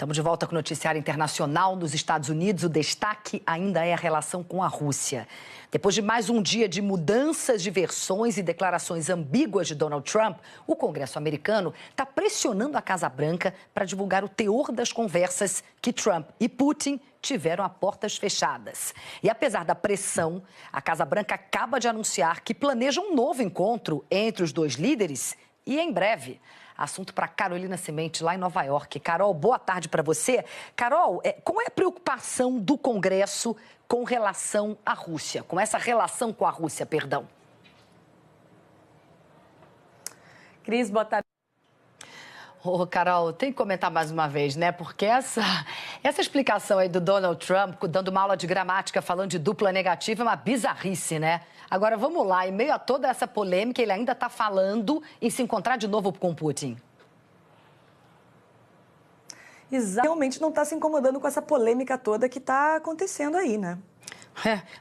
Estamos de volta com o Noticiário Internacional. Nos Estados Unidos, o destaque ainda é a relação com a Rússia. Depois de mais um dia de mudanças de versões e declarações ambíguas de Donald Trump, o Congresso americano está pressionando a Casa Branca para divulgar o teor das conversas que Trump e Putin tiveram a portas fechadas. E apesar da pressão, a Casa Branca acaba de anunciar que planeja um novo encontro entre os dois líderes e em breve. Assunto para Carolina Semente, lá em Nova York. Carol, boa tarde para você. Carol, qual é a preocupação do Congresso com relação à Rússia? Com essa relação com a Rússia, perdão. Cris, boa tarde. Carol, tem que comentar mais uma vez, né? Porque essa explicação aí do Donald Trump, dando uma aula de gramática, falando de dupla negativa, é uma bizarrice, né? Agora, vamos lá, em meio a toda essa polêmica, ele ainda está falando em se encontrar de novo com Putin. Realmente não está se incomodando com essa polêmica toda que está acontecendo aí, né?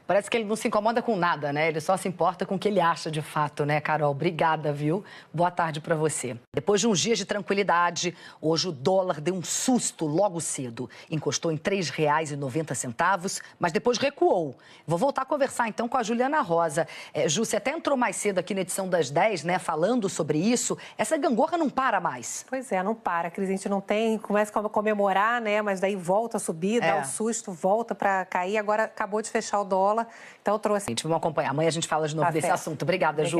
Parece que ele não se incomoda com nada, né? Ele só se importa com o que ele acha de fato, né, Carol? Obrigada, viu? Boa tarde para você. Depois de uns dias de tranquilidade, hoje o dólar deu um susto logo cedo. Encostou em R$ 3,90, mas depois recuou. Vou voltar a conversar então com a Juliana Rosa. Ju, você até entrou mais cedo aqui na edição das 10, né, falando sobre isso. Essa gangorra não para mais. Pois é, não para, Cris. A gente não tem, começa a comemorar, né, mas daí volta a subir, dá um susto, volta para cair. Agora acabou de fechar o dólar, então eu trouxe... Vamos acompanhar. Amanhã a gente fala de novo desse assunto. Obrigada, Ju.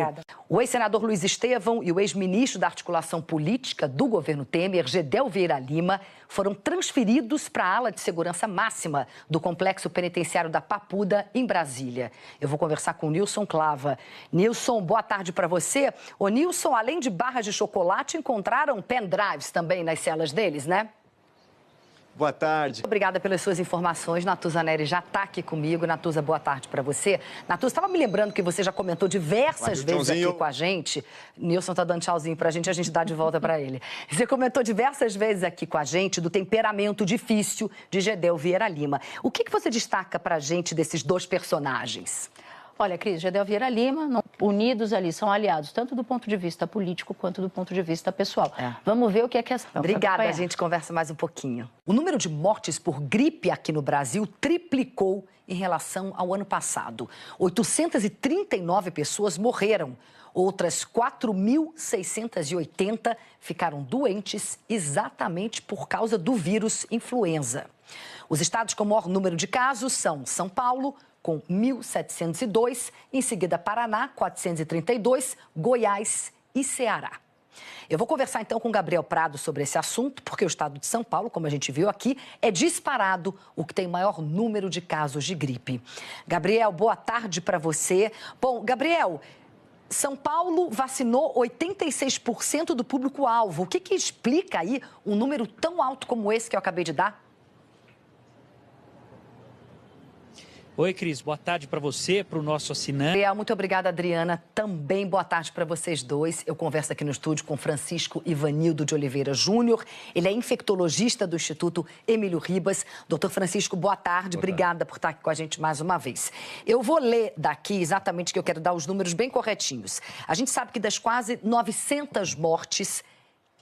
O ex-senador Luiz Estevão e o ex-ministro da Articulação Política do governo Temer, Gedel Vieira Lima, foram transferidos para a ala de segurança máxima do complexo penitenciário da Papuda, em Brasília. Eu vou conversar com o Nilson Clava. Nilson, boa tarde para você. Ô, Nilson, além de barras de chocolate, encontraram pendrives também nas celas deles, né? Boa tarde. Obrigada pelas suas informações. Natuza Neri já está aqui comigo. Natuza, boa tarde para você. Natuza, estava me lembrando que você já comentou diversas vezes aqui com a gente. Nilson está dando tchauzinho para a gente dá de volta para ele. Você comentou diversas vezes aqui com a gente do temperamento difícil de Gedel Vieira Lima. O que você destaca para a gente desses dois personagens? Olha, Cris, Gedel Vieira Lima, unidos ali, são aliados, tanto do ponto de vista político quanto do ponto de vista pessoal. Vamos ver o que é essa... Obrigada, a gente conversa mais um pouquinho. O número de mortes por gripe aqui no Brasil triplicou em relação ao ano passado. 839 pessoas morreram. Outras 4.680 ficaram doentes exatamente por causa do vírus influenza. Os estados com o maior número de casos são São Paulo, com 1.702, em seguida Paraná, 432, Goiás e Ceará. Eu vou conversar então com Gabriel Prado sobre esse assunto, porque o estado de São Paulo, como a gente viu aqui, é disparado o que tem maior número de casos de gripe. Gabriel, boa tarde para você. Bom, Gabriel, São Paulo vacinou 86% do público-alvo. O que explica aí um número tão alto como esse que eu acabei de dar? Oi, Cris. Boa tarde para você, para o nosso assinante. Muito obrigada, Adriana. Também boa tarde para vocês dois. Eu converso aqui no estúdio com Francisco Ivanildo de Oliveira Júnior. Ele é infectologista do Instituto Emílio Ribas. Doutor Francisco, boa tarde. Obrigada por estar aqui com a gente mais uma vez. Eu vou ler daqui exatamente que eu quero dar os números bem corretinhos. A gente sabe que das quase 900 mortes,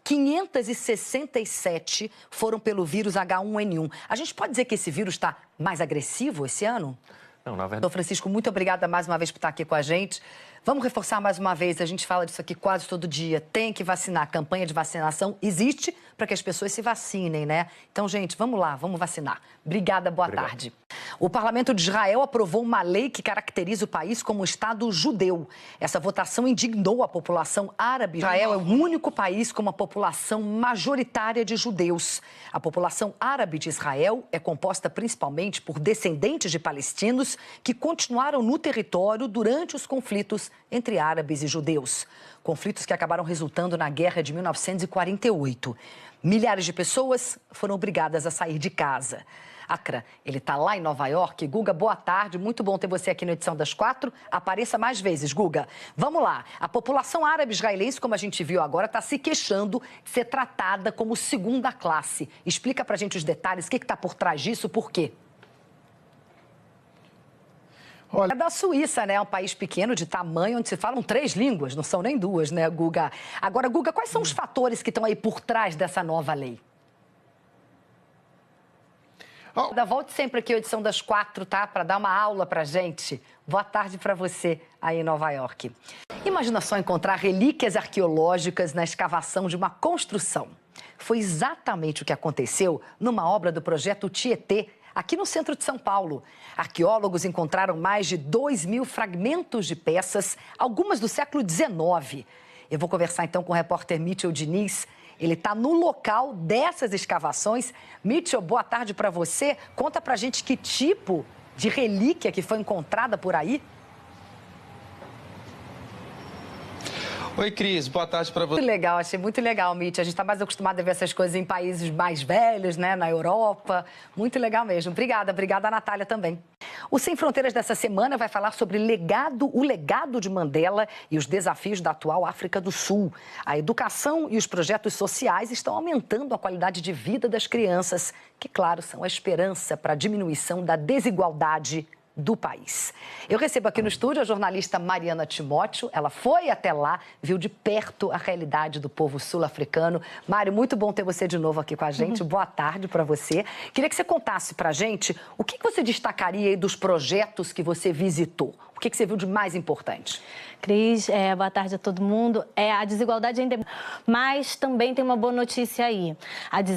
567 foram pelo vírus H1N1. A gente pode dizer que esse vírus está mais agressivo esse ano? Não, na verdade... Doutor Francisco, muito obrigada mais uma vez por estar aqui com a gente. Vamos reforçar mais uma vez, a gente fala disso aqui quase todo dia. Tem que vacinar, a campanha de vacinação existe para que as pessoas se vacinem, né? Então, gente, vamos lá, vamos vacinar. Obrigada, boa tarde. O Parlamento de Israel aprovou uma lei que caracteriza o país como um Estado judeu. Essa votação indignou a população árabe. Israel é o único país com uma população majoritária de judeus. A população árabe de Israel é composta principalmente por descendentes de palestinos que continuaram no território durante os conflitos entre árabes e judeus. Conflitos que acabaram resultando na Guerra de 1948. Milhares de pessoas foram obrigadas a sair de casa. Acra, ele está lá em Nova York. Guga, boa tarde. Muito bom ter você aqui na edição das 4. Apareça mais vezes, Guga. Vamos lá. A população árabe israelense, como a gente viu agora, está se queixando de ser tratada como segunda classe. Explica pra gente os detalhes, o que está por trás disso, por quê? Olha, é da Suíça, né? É um país pequeno, de tamanho, onde se falam 3 línguas, não são nem 2, né, Guga? Agora, Guga, quais são os fatores que estão aí por trás dessa nova lei? Volte sempre aqui, a edição das 4, tá? Para dar uma aula pra gente. Boa tarde para você aí em Nova York. Imagina só encontrar relíquias arqueológicas na escavação de uma construção. Foi exatamente o que aconteceu numa obra do projeto Tietê, aqui no centro de São Paulo. Arqueólogos encontraram mais de 2.000 fragmentos de peças, algumas do século XIX. Eu vou conversar então com o repórter Mitchell Diniz. Ele está no local dessas escavações. Mitchell, boa tarde para você. Conta pra gente que tipo de relíquia que foi encontrada por aí. Oi, Cris. Boa tarde para você. Muito legal, achei muito legal, Mitch. A gente está mais acostumado a ver essas coisas em países mais velhos, né? Na Europa. Muito legal mesmo. Obrigada, obrigada, Natália, também. O Sem Fronteiras dessa semana vai falar sobre o legado de Mandela e os desafios da atual África do Sul. A educação e os projetos sociais estão aumentando a qualidade de vida das crianças, que, claro, são a esperança para a diminuição da desigualdade do país. Eu recebo aqui no estúdio a jornalista Mariana Timóteo. Ela foi até lá, viu de perto a realidade do povo sul-africano. Mário, muito bom ter você de novo aqui com a gente. Boa tarde para você. Queria que você contasse para a gente o que você destacaria aí dos projetos que você visitou. O que você viu de mais importante? Cris, boa tarde a todo mundo. A desigualdade ainda é... Mas também tem uma boa notícia aí.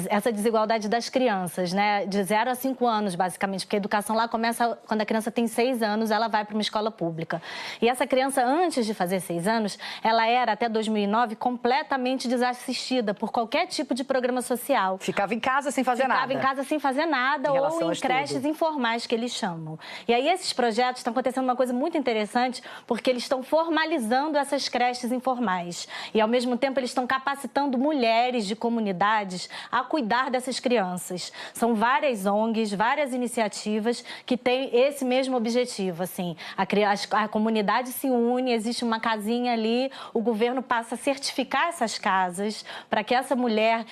Essa desigualdade das crianças, né? De 0 a 5 anos, basicamente. Porque a educação lá começa quando a criança tem 6 anos, ela vai para uma escola pública. E essa criança, antes de fazer 6 anos, ela era, até 2009, completamente desassistida por qualquer tipo de programa social. Ficava em casa sem fazer nada. Ficava em casa sem fazer nada ou em creches informais, que eles chamam. E aí esses projetos estão acontecendo uma coisa muito interessante, porque eles estão formalizando essas creches informais. E, ao mesmo tempo, eles estão capacitando mulheres de comunidades a cuidar dessas crianças. São várias ONGs, várias iniciativas que têm esse mesmo objetivo. Assim, a comunidade se une, existe uma casinha ali, o governo passa a certificar essas casas para que essa mulher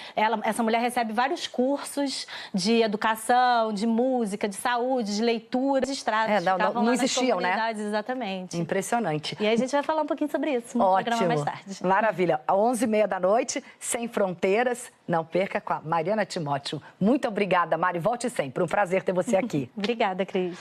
recebe vários cursos de educação, de música, de saúde, de leitura, registrados. Não existiam, né? Exatamente. Impressionante. E aí a gente vai falar um pouquinho sobre isso no programa mais tarde. Maravilha. Às 11h30 da noite, Sem Fronteiras. Não perca, com a Mariana Timóteo. Muito obrigada, Mari. Volte sempre. Um prazer ter você aqui. Obrigada, Cris.